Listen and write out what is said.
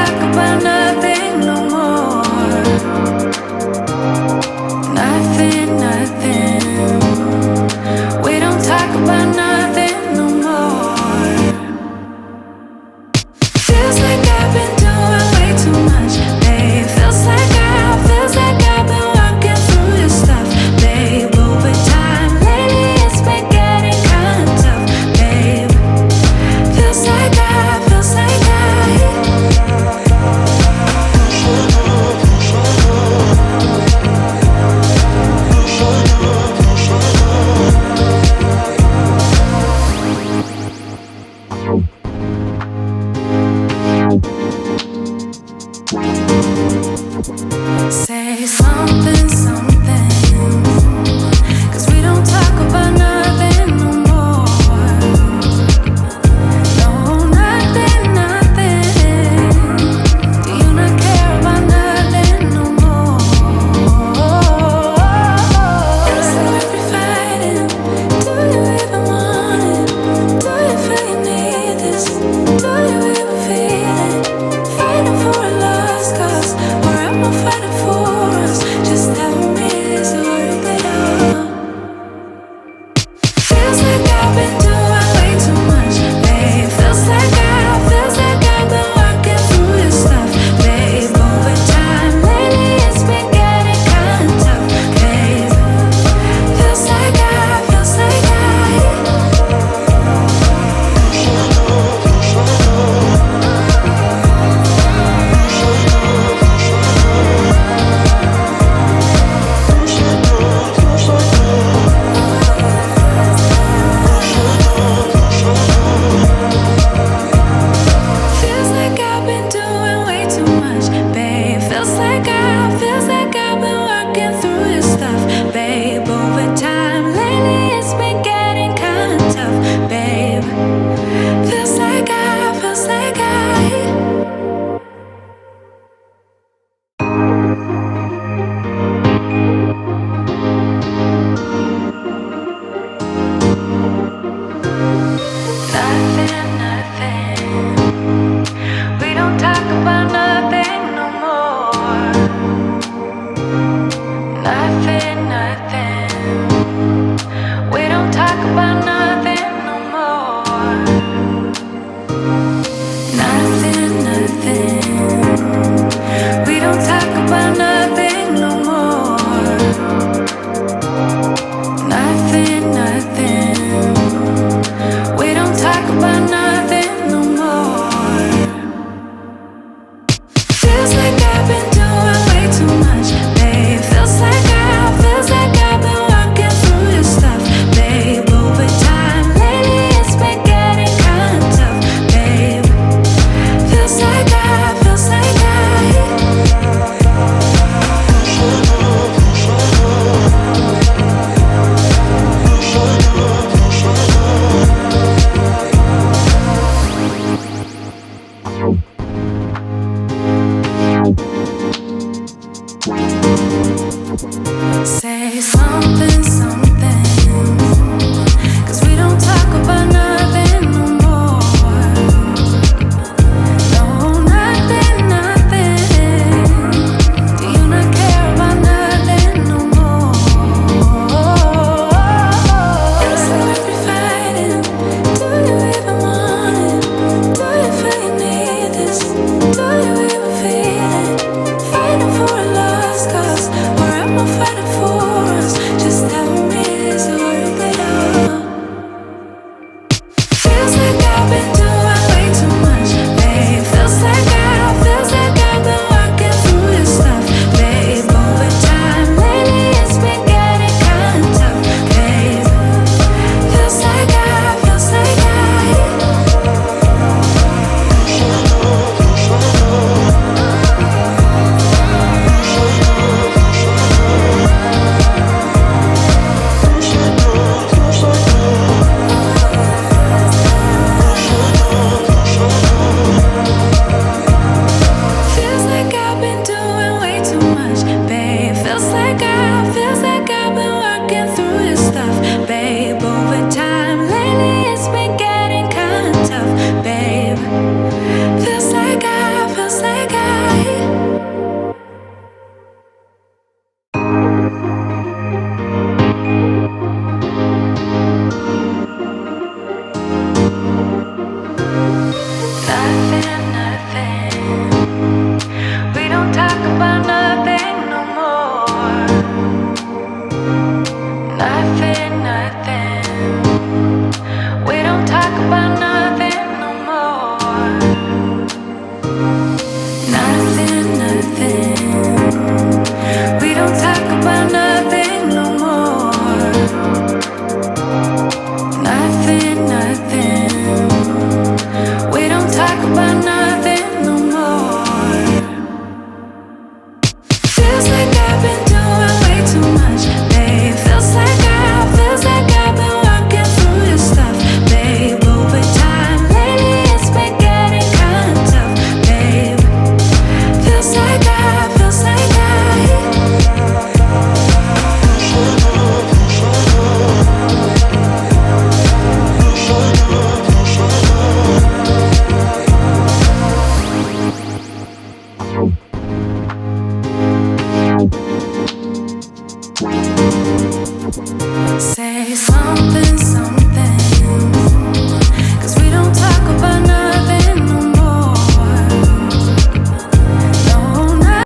talk about nothing no more. Nothing, nothing. We don't talk about nothing no more. Feels like I've been doing way too much, babe. Feels like I've been working through your stuff, babe. Over time, lately it's been getting kinda tough, babe. Feels like say something, something, 'cause we don't talk about nothing no more. No, nothing, nothing. Do you not care about nothing no more? Feels like we're fighting. Do you even want it? Do you feel you need this? Do you even feel it? Fighting for a lost cause, or am I fighting for us? Just tell me, is it worth it all? Feels like I've been doing way too much, babe. Feels like I've been working through your stuff, babe. Over time, lately it's been getting kinda tough, babe. Feels like Feels like I've been doing way too much, babe. Feels like I've been working through your stuff, babe. Over time, lately it's been getting kinda tough, babe. Feels like nothing, nothing. We don't talk about nothing no more. Nothing, nothing. We don't talk about nothing no more. Nothing, nothing. We don't talk about nothing no more. Nothing, nothing. We don't talk about nothing no more. Feels like I've been doing way too much, babe. Feels like I've been working through your stuff, babe. Over time, lately it's been getting kinda tough, babe. Feels like say